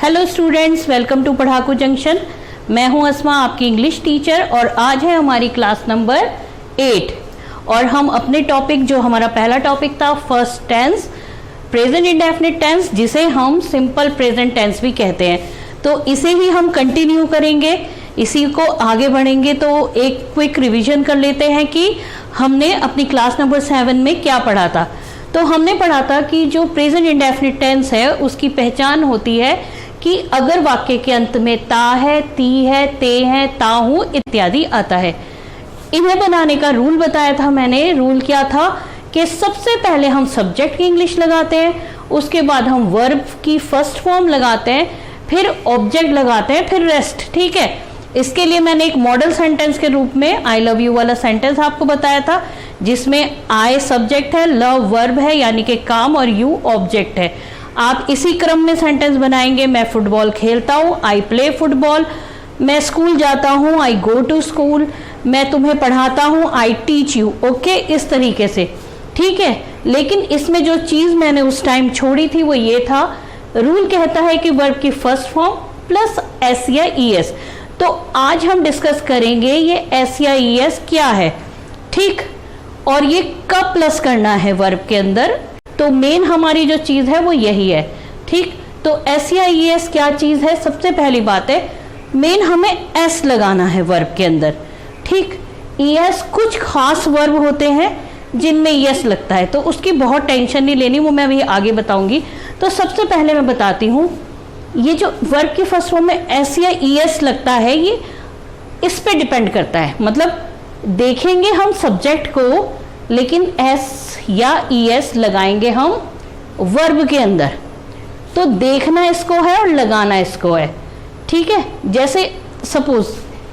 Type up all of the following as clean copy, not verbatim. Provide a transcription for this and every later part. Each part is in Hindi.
Hello students, welcome to Padhaku Junction. मैं हूं अस्मा, आपकी इंग्लिश टीचर, और आज है हमारी क्लास नंबर 8 और हम अपने टॉपिक, जो हमारा पहला टॉपिक था first tense, present indefinite tense, जिसे हम सिंपल प्रेजेंट टेंस भी कहते हैं, तो इसे ही हम कंटिन्यू करेंगे, इसी को आगे बढ़ेंगे। तो एक क्विक रिवीजन कर लेते हैं कि हमने अपनी क्लास नंबर 7 में क्या पढ़ा था। तो हमने पढ़ा था कि जो प्रेजेंट इंडेफिनिट टेंस है उसकी पहचान होती है कि अगर वाक्य के अंत में ता है, ती है, ते है, ता हूं इत्यादि आता है। इन्हें बनाने का रूल बताया था मैंने। रूल क्या था कि सबसे पहले हम सब्जेक्ट की इंग्लिश लगाते हैं, उसके बाद हम वर्ब की फर्स्ट फॉर्म लगाते हैं, फिर ऑब्जेक्ट लगाते हैं, फिर रेस्ट। ठीक है, इसके लिए मैंने एक मॉडल सेंटेंस के रूप में आई लव यू वाला सेंटेंस आपको बताया था, जिसमें आई सब्जेक्ट है, लव वर्ब है यानी कि काम, और यू ऑब्जेक्ट है। आप इसी क्रम में सेंटेंस बनाएंगे। मैं फुटबॉल खेलता हूँ, आई प्ले फुटबॉल। मैं स्कूल जाता हूँ, आई गो टू स्कूल। मैं तुम्हें पढ़ाता हूँ, आई टीच यू। ओके, इस तरीके से। ठीक है, लेकिन इसमें जो चीज मैंने उस टाइम छोड़ी थी वो ये था, रूल कहता है कि वर्ब की फर्स्ट फॉर्म प्लस एस या ई एस। तो आज हम डिस्कस करेंगे ये एस या ई एस क्या है, ठीक, और ये कब प्लस करना है वर्ब के अंदर। तो मेन हमारी जो चीज है वो यही है। ठीक, तो एस या ई एस क्या चीज है? सबसे पहली बात है, मेन हमें एस लगाना है वर्ब के अंदर। ठीक, ई एस कुछ खास वर्ब होते हैं जिनमें यस लगता है, तो उसकी बहुत टेंशन नहीं लेनी, वो मैं अभी आगे बताऊंगी। तो सबसे पहले मैं बताती हूँ, ये जो वर्ब की फर्स्ट फॉर्म में एस या ई एस लगता है, ये इस पे डिपेंड करता है। मतलब देखेंगे हम सब्जेक्ट को, लेकिन एस या ई एस लगाएंगे हम वर्ब के अंदर। तो देखना इसको है और लगाना इसको है। ठीक है, जैसे सपोज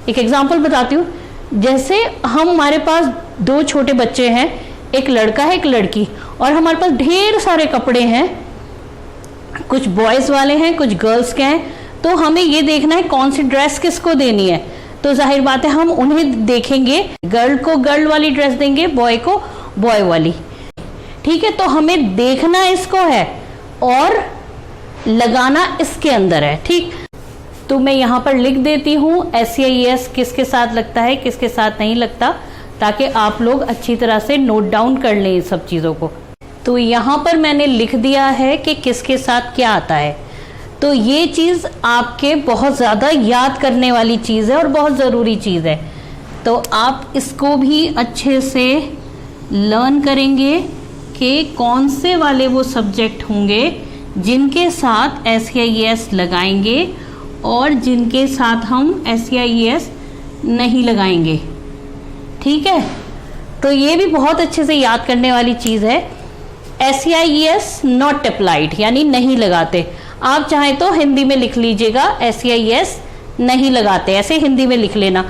एक एग्जांपल बताती हूँ। जैसे हमारे पास दो छोटे बच्चे हैं, एक लड़का है एक लड़की, और हमारे पास ढेर सारे कपड़े हैं, कुछ बॉयज वाले हैं कुछ गर्ल्स के हैं। तो हमें ये देखना है कौन सी ड्रेस किसको देनी है। तो जाहिर बात है हम उन्हें देखेंगे, गर्ल को गर्ल वाली ड्रेस देंगे, बॉय को बॉय वाली। ठीक है, तो हमें देखना इसको है और लगाना इसके अंदर है। ठीक, तो मैं यहाँ पर लिख देती हूँ एस या ई एस किसके साथ लगता है किसके साथ नहीं लगता, ताकि आप लोग अच्छी तरह से नोट डाउन कर लें इन सब चीज़ों को। तो यहाँ पर मैंने लिख दिया है कि किसके साथ क्या आता है। तो ये चीज़ आपके बहुत ज़्यादा याद करने वाली चीज़ है और बहुत ज़रूरी चीज़ है। तो आप इसको भी अच्छे से लर्न करेंगे कि कौन से वाले वो सब्जेक्ट होंगे जिनके साथ एस या ई एस लगाएंगे और जिनके साथ हम एस या ई एस नहीं लगाएंगे। ठीक है, तो ये भी बहुत अच्छे से याद करने वाली चीज़ है। एस या ई एस नॉट अप्लाइड, यानी नहीं लगाते। आप चाहें तो हिंदी में लिख लीजिएगा एस या ई एस नहीं लगाते, ऐसे हिंदी में लिख लेना।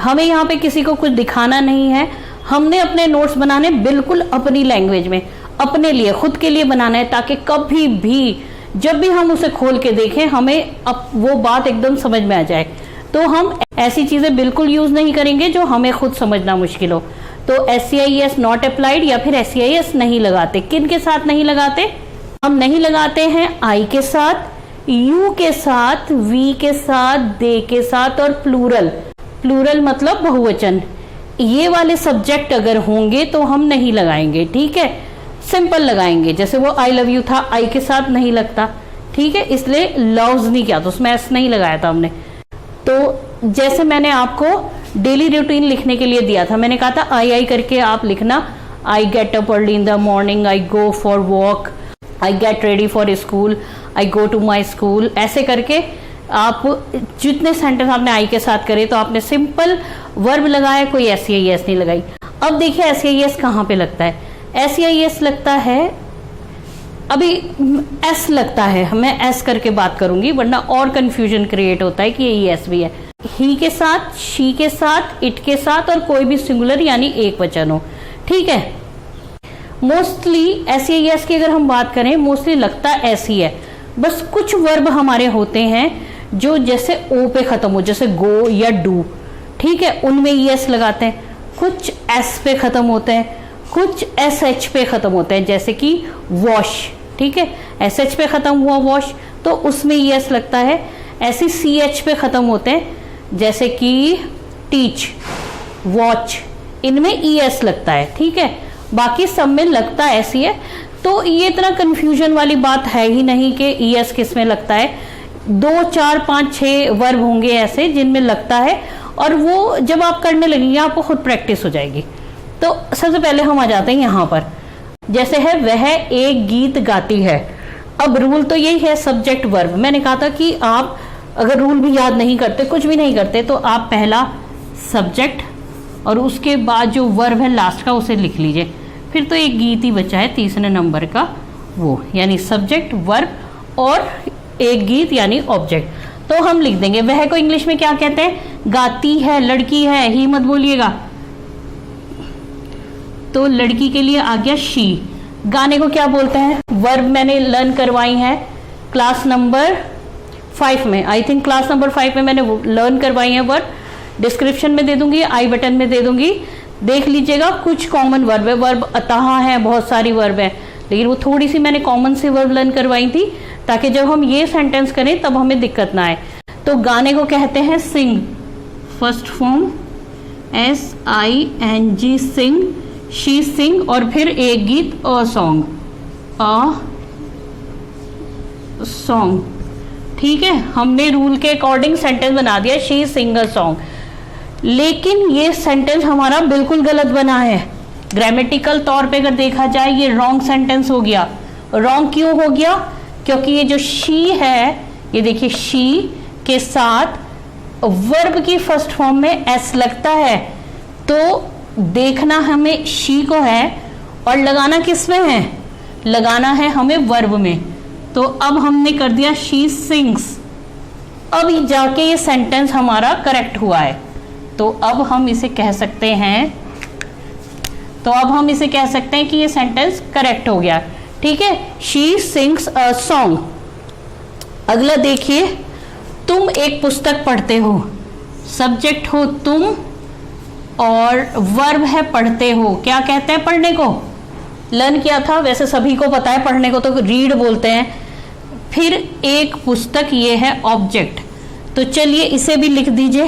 हमें यहाँ पे किसी को कुछ दिखाना नहीं है, हमने अपने नोट्स बनाने बिल्कुल अपनी लैंग्वेज में, अपने लिए, खुद के लिए बनाना है, ताकि कभी भी जब भी हम उसे खोल के देखें हमें अब वो बात एकदम समझ में आ जाए। तो हम ऐसी चीज़ें बिल्कुल यूज़ नहीं करेंगे जो हमें खुद समझना मुश्किल हो। तो एस या ई एस नॉट अप्लाइड या फिर एस या ई एस नहीं लगाते। किन के साथ नहीं लगाते? हम नहीं लगाते हैं आई के साथ, यू के साथ, वी के साथ, दे के साथ, और प्लूरल। प्लूरल मतलब बहुवचन। ये वाले सब्जेक्ट अगर होंगे तो हम नहीं लगाएंगे। ठीक है, सिंपल लगाएंगे। जैसे वो आई लव यू था, आई के साथ नहीं लगता। ठीक है, इसलिए लव्स नहीं किया, तो उसमें एस नहीं लगाया था हमने। तो जैसे मैंने आपको डेली रूटीन लिखने के लिए दिया था, मैंने कहा था आई करके आप लिखना। I get up early in the morning, I go for walk, I get ready for school, I go to my school. ऐसे करके आप जितने सेंटेंस आपने आई के साथ करे, तो आपने सिंपल वर्ब लगाया, कोई एस या ई एस नहीं लगाई। अब देखिए एस या ई एस कहाँ पे लगता है। एस या ई एस लगता है, अभी एस लगता है, मैं एस करके बात करूंगी वरना और कंफ्यूजन क्रिएट होता है कि ये ई एस भी है। ही के साथ, शी के साथ, इट के साथ, और कोई भी सिंगुलर यानी एक वचन हो। ठीक है, मोस्टली एस या ई एस की अगर हम बात करें, मोस्टली लगता ऐसी है। बस कुछ वर्ब हमारे होते हैं जो जैसे ओ पे खत्म हो, जैसे गो या डू। ठीक है, उनमें ई एस लगाते हैं। कुछ एस पे खत्म होते हैं, कुछ एस एच पे खत्म होते हैं, जैसे कि वॉश। ठीक है, एस एच पे खत्म हुआ वॉश, तो उसमें ES लगता है। ऐसे CH पे खत्म होते हैं, जैसे कि टीच, वॉच, इनमें ES लगता है, ठीक है। बाकी सब में लगता ऐसी है, तो ये इतना कंफ्यूजन वाली बात है ही नहीं कि ES किस में लगता है। 2, 4, 5, 6 वर्ब होंगे ऐसे जिनमें लगता है, और वो जब आप करने लगेंगे आपको खुद प्रैक्टिस हो जाएगी। तो सबसे पहले हम आ जाते हैं यहाँ पर, जैसे है वह एक गीत गाती है। अब रूल तो यही है, सब्जेक्ट वर्ब। मैंने कहा था कि आप अगर रूल भी याद नहीं करते, कुछ भी नहीं करते, तो आप पहला सब्जेक्ट और उसके बाद जो वर्ब है लास्ट का उसे लिख लीजिए, फिर तो एक गीत ही बचा है तीसरे नंबर का, वो यानी सब्जेक्ट वर्ब और एक गीत यानी ऑब्जेक्ट। तो हम लिख देंगे वह को इंग्लिश में क्या कहते हैं, गाती है, लड़की है, ही मत बोलिएगा। तो लड़की के लिए आ गया शी। गाने को क्या बोलते हैं, वर्ब मैंने लर्न करवाई है क्लास नंबर 5 में, आई थिंक क्लास नंबर 5 में मैंने लर्न करवाई है वर्ब। डिस्क्रिप्शन में दे दूंगी, आई बटन में दे दूंगी, देख लीजिएगा। कुछ कॉमन वर्ब है, वर्ब अतः है, बहुत सारी वर्ब है, लेकिन वो थोड़ी सी मैंने कॉमन सी वर्ब लर्न करवाई थी ताकि जब हम ये सेंटेंस करें तब हमें दिक्कत ना आए। तो गाने को कहते हैं sing, first form SING, sing, she sing, और फिर एक गीत अ सॉन्ग, ठीक है। हमने रूल के अकॉर्डिंग सेंटेंस बना दिया, शी सिंग अ सॉन्ग, लेकिन ये सेंटेंस हमारा बिल्कुल गलत बना है। ग्रामेटिकल तौर पे अगर देखा जाए ये रॉन्ग सेंटेंस हो गया। रॉन्ग क्यों हो गया, क्योंकि ये जो शी है, ये देखिए शी के साथ वर्ब की फर्स्ट फॉर्म में S लगता है, तो देखना हमें शी को है और लगाना किस में है, लगाना है हमें वर्ब में। तो अब हमने कर दिया शी सिंग्स, अब जाके ये सेंटेंस हमारा करेक्ट हुआ है। तो अब हम इसे कह सकते हैं, कि ये सेंटेंस करेक्ट हो गया, ठीक है। She sings a song. अगला देखिए, तुम एक पुस्तक पढ़ते हो, सब्जेक्ट हो तुम और वर्ब है पढ़ते हो। क्या कहते हैं पढ़ने को, लर्न किया था, वैसे सभी को पता है पढ़ने को तो रीड बोलते हैं। फिर एक पुस्तक, ये है ऑब्जेक्ट। तो चलिए इसे भी लिख दीजिए,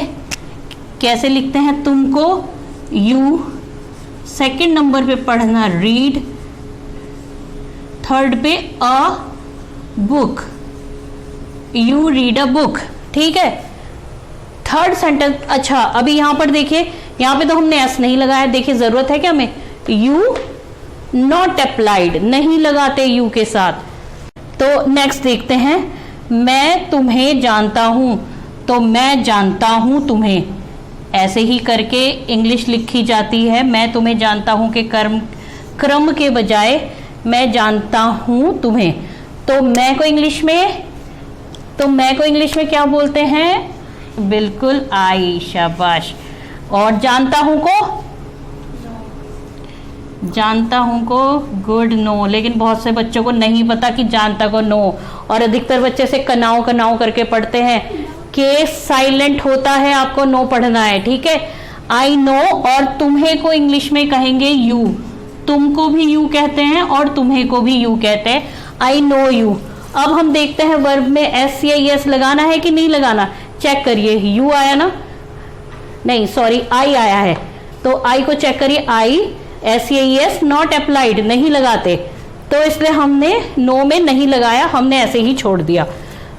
कैसे लिखते हैं, तुमको यू, सेकंड नंबर पे पढ़ना रीड, थर्ड पे a book, you read a book, ठीक है। थर्ड सेंटेंस, अच्छा अभी यहां पर देखिए, यहां पे तो हमने एस नहीं लगाया, देखिए जरूरत है क्या हमें, यू नॉट अप्लाइड, नहीं लगाते यू के साथ। तो नेक्स्ट देखते हैं, मैं तुम्हें जानता हूं, तो मैं जानता हूं तुम्हें, ऐसे ही करके इंग्लिश लिखी जाती है। मैं तुम्हें जानता हूं के क्रम के बजाय मैं जानता हूं तुम्हें। तो मैं को इंग्लिश में क्या बोलते हैं, बिल्कुल आई, शाबाश। और जानता हूं को गुड, नो। लेकिन बहुत से बच्चों को नहीं पता कि जानता को नो, और अधिकतर बच्चे से कनाओ करके पढ़ते हैं। के साइलेंट होता है, आपको नो पढ़ना है, ठीक है। आई नो, और तुम्हें को इंग्लिश में कहेंगे यू, तुमको भी यू कहते हैं और तुम्हें को भी यू कहते हैं, आई नो यू। अब हम देखते हैं वर्ब में एस या एस लगाना है कि नहीं लगाना, चेक करिए। यू आया ना, नहीं सॉरी आई आया है, तो आई को चेक करिए, आई एस या एस नॉट अप्लाइड, नहीं लगाते, तो इसलिए हमने नो में नहीं लगाया, हमने ऐसे ही छोड़ दिया।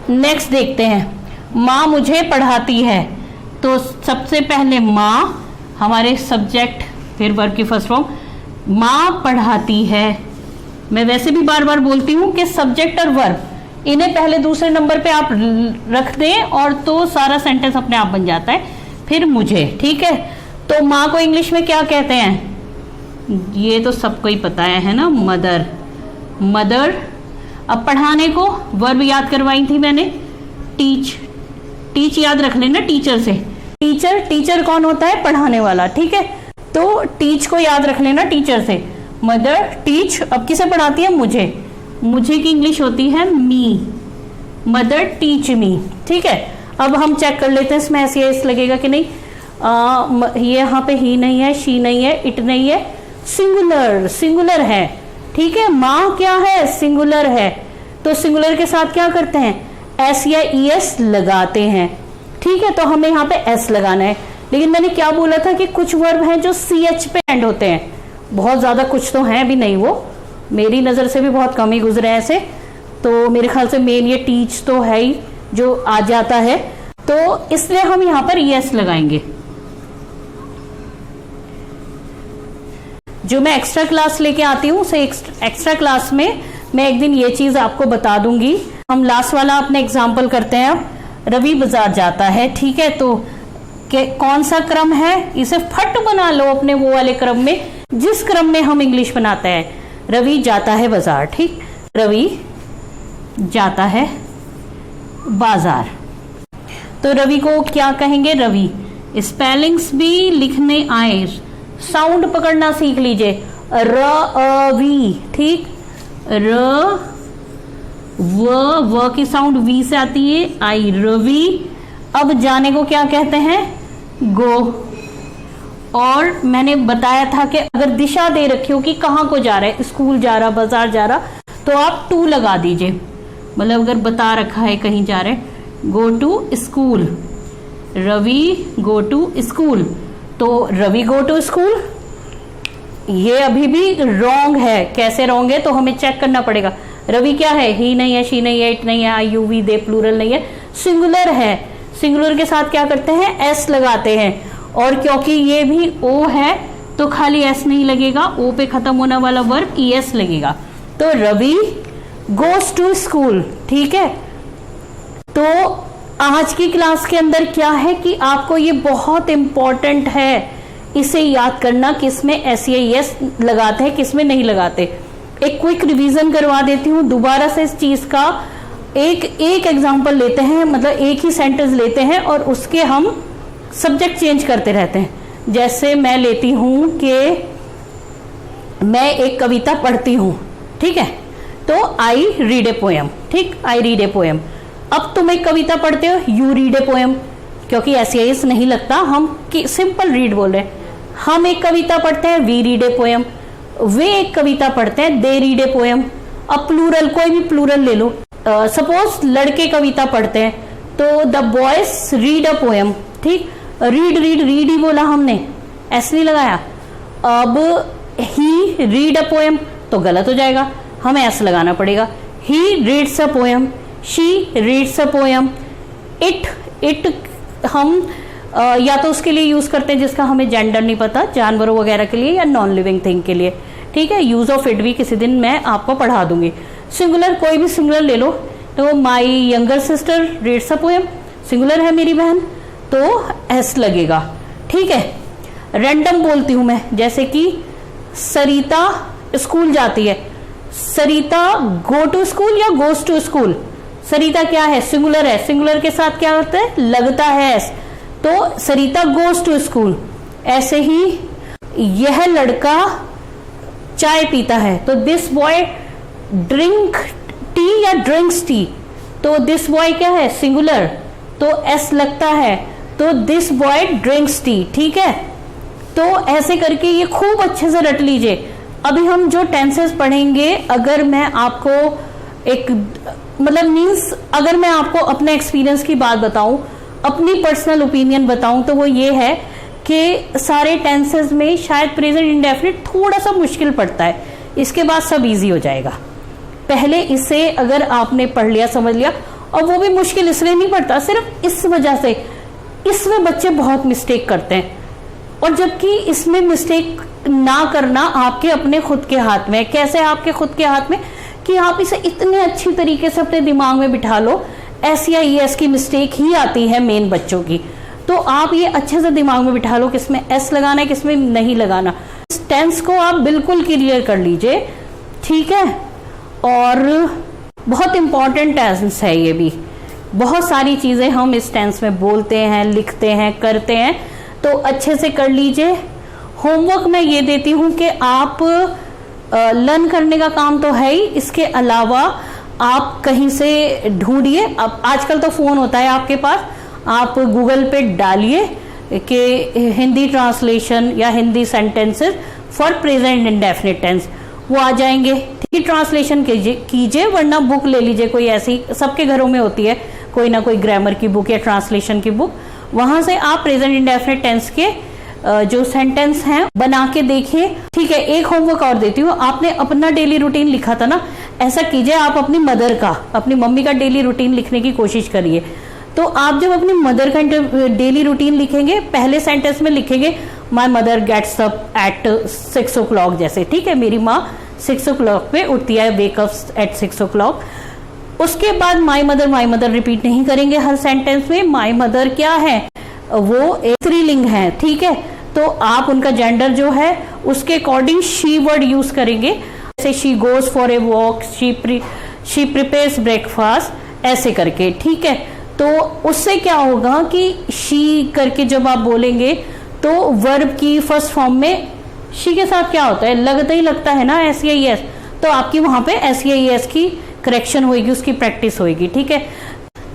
नेक्स्ट देखते हैं, माँ मुझे पढ़ाती है। तो सबसे पहले माँ हमारे सब्जेक्ट, फिर वर्ब की फर्स्ट फॉर्म, माँ पढ़ाती है। मैं वैसे भी बार बार बोलती हूँ कि सब्जेक्ट और वर्ब इन्हें पहले दूसरे नंबर पे आप रख दें और तो सारा सेंटेंस अपने आप बन जाता है। फिर मुझे, ठीक है। तो माँ को इंग्लिश में क्या कहते हैं, ये तो सबको ही पता है ना, मदर, मदर। अब पढ़ाने को वर्ब याद करवाई थी मैंने, टीच, टीच याद रख लेना टीचर से। टीचर, टीचर कौन होता है, पढ़ाने वाला, ठीक है। तो टीच को याद रख लेना टीचर से, मदर टीच। अब किसे पढ़ाती है, मुझे, मुझे की इंग्लिश होती है मी, मदर टीच मी, ठीक है। अब हम चेक कर लेते हैं इसमें ऐसे एस लगेगा कि नहीं। ये यहाँ पे ही नहीं है, शी नहीं है, इट नहीं है, सिंगुलर, सिंगुलर है, ठीक है। माँ क्या है, सिंगुलर है, तो सिंगुलर के साथ क्या करते हैं, एस या ईएस लगाते हैं, ठीक है। तो हमें यहाँ पे एस लगाना है। लेकिन मैंने क्या बोला था कि कुछ वर्ब हैं जो सीएच पे एंड होते हैं, बहुत ज्यादा कुछ तो हैं भी नहीं, वो मेरी नजर से भी बहुत कम ही गुजरे ऐसे। तो मेरे ख्याल से मेन ये टीच तो है ही जो आ जाता है, तो इसलिए हम यहाँ पर ईएस लगाएंगे। जो मैं एक्स्ट्रा क्लास लेके आती हूँ, उसे एक्स्ट्रा क्लास में मैं एक दिन ये चीज आपको बता दूंगी। हम लास्ट वाला अपने एग्जाम्पल करते हैं। रवि बाजार जाता है, ठीक है। तो कौन सा क्रम है, इसे फट बना लो अपने वो वाले क्रम में जिस क्रम में हम इंग्लिश बनाते हैं। रवि जाता है बाजार, ठीक, रवि जाता है बाजार। तो रवि को क्या कहेंगे, रवि। स्पेलिंग्स भी लिखने आए, साउंड पकड़ना सीख लीजिए, रवि, ठीक, व की साउंड वी से आती है, आई, रवि। अब जाने को क्या कहते हैं, गो। और मैंने बताया था कि अगर दिशा दे रखी हो कि कहाँ को जा रहा है, स्कूल जा रहा, बाजार जा रहा, तो आप टू लगा दीजिए। मतलब अगर बता रखा है कहीं जा रहे, go to school, Ravi go to school, तो रवि गो टू स्कूल। ये अभी भी रॉन्ग है। कैसे रॉन्ग है तो हमें चेक करना पड़ेगा। रवि क्या है, ही नहीं है, शी नहीं है, इट नहीं है, आई यू वी दे प्लूरल नहीं है, सिंगुलर है। सिंगुलर के साथ क्या करते हैं, एस लगाते हैं। और क्योंकि ये भी ओ है तो खाली एस नहीं लगेगा, ओ पे खत्म होने वाला वर्ब ईएस लगेगा। तो रवि गोस टू स्कूल, ठीक है। तो आज की क्लास के अंदर क्या है कि आपको ये बहुत इंपॉर्टेंट है इसे याद करना, किसमें एस या एस लगाते हैं, किसमें नहीं लगाते। एक क्विक रिवीजन करवा देती हूँ दोबारा से इस चीज का। एक एग्जांपल लेते हैं, मतलब एक ही सेंटेंस लेते हैं और उसके हम सब्जेक्ट चेंज करते रहते हैं। जैसे मैं लेती हूं कि मैं एक कविता पढ़ती हूं, ठीक है, तो आई रीड ए पोएम, ठीक, आई रीड ए पोएम। अब तुम एक कविता पढ़ते हो, यू रीड ए पोएम, क्योंकि एस नहीं लगता, हम सिंपल रीड बोल रहे हैं। हम एक कविता पढ़ते हैं, वी रीड ए पोएम, वे एक कविता पढ़ते हैं, दे रीड ए पोएम। अब प्लूरल, कोई भी प्लूरल ले लो। सपोज लड़के कविता पढ़ते हैं तो the boys read a poem, ठीक, रीड ही बोला हमने, एस नहीं लगाया। अब ही रीड अ पोएम तो गलत हो जाएगा, हमें एस लगाना पड़ेगा। He reads a poem, she reads a poem. It हम या तो उसके लिए यूज करते हैं जिसका हमें जेंडर नहीं पता, जानवरों वगैरह के लिए या नॉन लिविंग थिंग के लिए, ठीक है। यूज ऑफ इट भी किसी दिन मैं आपको पढ़ा दूंगी। सिंगुलर, कोई भी सिंगुलर ले लो, तो my younger sister reads a poem, singular है मेरी बहन, तो एस लगेगा, ठीक है। रैंडम बोलती हूं मैं, जैसे कि सरिता स्कूल जाती है, सरिता गो टू स्कूल या गोस टू स्कूल। सरिता क्या है, सिंगुलर है, सिंगुलर के साथ क्या होता है, लगता है एस, तो सरिता गोस टू स्कूल। ऐसे ही यह लड़का चाय पीता है, तो दिस बॉय ड्रिंक टी या ड्रिंक्स टी, तो दिस बॉय क्या है, सिंगुलर, तो एस लगता है, तो दिस बॉय ड्रिंक्स टी, ठीक है। तो ऐसे करके ये खूब अच्छे से रट लीजिए। अभी हम जो टेंसेस पढ़ेंगे, अगर मैं आपको एक मतलब मीन्स अगर मैं आपको अपने एक्सपीरियंस की बात बताऊं, अपनी पर्सनल ओपिनियन बताऊं, तो वो ये है कि सारे टेंसेस में शायद प्रेजेंट इंडेफिनिट थोड़ा सा मुश्किल पड़ता है, इसके बाद सब इजी हो जाएगा। पहले इसे अगर आपने पढ़ लिया, समझ लिया, और वो भी मुश्किल इसलिए नहीं पड़ता, सिर्फ इस वजह से इसमें बच्चे बहुत मिस्टेक करते हैं, और जबकि इसमें मिस्टेक ना करना आपके अपने खुद के हाथ में। कैसे आपके खुद के हाथ में, कि आप इसे इतने अच्छी तरीके से अपने दिमाग में बिठा लो। एस या ईएस की मिस्टेक ही आती है मेन बच्चों की, तो आप ये अच्छे से दिमाग में बिठा लो किसमें एस लगाना है, किसमें नहीं लगाना। इस टेंस को आप बिल्कुल क्लियर कर लीजिए, ठीक है। और बहुत इंपॉर्टेंट टेंस है ये भी, बहुत सारी चीजें हम इस टेंस में बोलते हैं, लिखते हैं, करते हैं, तो अच्छे से कर लीजिए। होमवर्क मैं ये देती हूं कि आप लर्न करने का काम तो है ही, इसके अलावा आप कहीं से ढूंढिए। अब आजकल तो फोन होता है आपके पास, आप गूगल पे डालिए कि हिंदी ट्रांसलेशन या Hindi sentences for present indefinite tense, वो आ जाएंगे। ठीक है, ट्रांसलेशन कीजिए वरना बुक ले लीजिए कोई ऐसी, सबके घरों में होती है कोई ना कोई ग्रामर की बुक या ट्रांसलेशन की बुक, वहां से आप प्रेजेंट इंडेफिनिट टेंस के जो सेंटेंस हैं बना के देखिए। ठीक है, एक होमवर्क और देती हूँ, आपने अपना डेली रूटीन लिखा था ना, ऐसा कीजिए आप अपनी मदर का, अपनी मम्मी का डेली रूटीन लिखने की कोशिश करिए। तो आप जब अपनी मदर का डेली रूटीन लिखेंगे, पहले सेंटेंस में लिखेंगे my mother gets up at 6 o'clock जैसे, ठीक है, मेरी माँ 6 o'clock पे उठती है, वेक अप एट 6 o'clock। उसके बाद माई मदर रिपीट नहीं करेंगे हर सेंटेंस में। माई मदर क्या है, वो एक स्त्रीलिंग है, ठीक है, तो आप उनका जेंडर जो है उसके अकॉर्डिंग शी वर्ड यूज करेंगे, जैसे she goes for a walk, she prepares breakfast, ऐसे करके। ठीक है, तो उससे क्या होगा कि शी करके जब आप बोलेंगे तो वर्ब की फर्स्ट फॉर्म में शी के साथ क्या होता है, लगता ही लगता है ना SEIS, तो आपकी वहां पे SEIS की करेक्शन होगी, उसकी प्रैक्टिस होगी। ठीक है,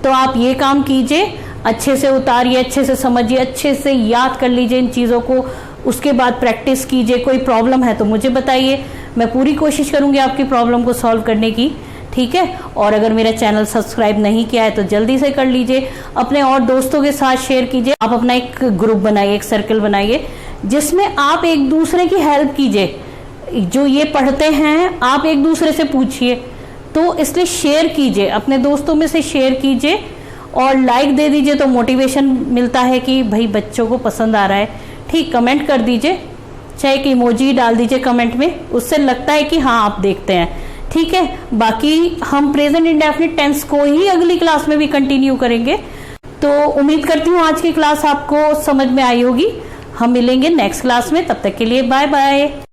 तो आप ये काम कीजिए, अच्छे से उतारिए, अच्छे से समझिए, अच्छे से याद कर लीजिए इन चीज़ों को, उसके बाद प्रैक्टिस कीजिए। कोई प्रॉब्लम है तो मुझे बताइए, मैं पूरी कोशिश करूंगी आपकी प्रॉब्लम को सॉल्व करने की। ठीक है, और अगर मेरा चैनल सब्सक्राइब नहीं किया है तो जल्दी से कर लीजिए, अपने और दोस्तों के साथ शेयर कीजिए। आप अपना एक ग्रुप बनाइए, एक सर्कल बनाइए जिसमें आप एक दूसरे की हेल्प कीजिए, जो ये पढ़ते हैं आप एक दूसरे से पूछिए, तो इसलिए शेयर कीजिए, अपने दोस्तों में से शेयर कीजिए और लाइक दे दीजिए तो मोटिवेशन मिलता है कि भाई बच्चों को पसंद आ रहा है। ठीक, कमेंट कर दीजिए, चाहे एक इमोजी डाल दीजिए कमेंट में, उससे लगता है कि हाँ आप देखते हैं। ठीक है, बाकी हम प्रेजेंट इंडेफिनिट टेंस को ही अगली क्लास में भी कंटिन्यू करेंगे। तो उम्मीद करती हूँ आज की क्लास आपको समझ में आई होगी। हम मिलेंगे नेक्स्ट क्लास में, तब तक के लिए बाय बाय।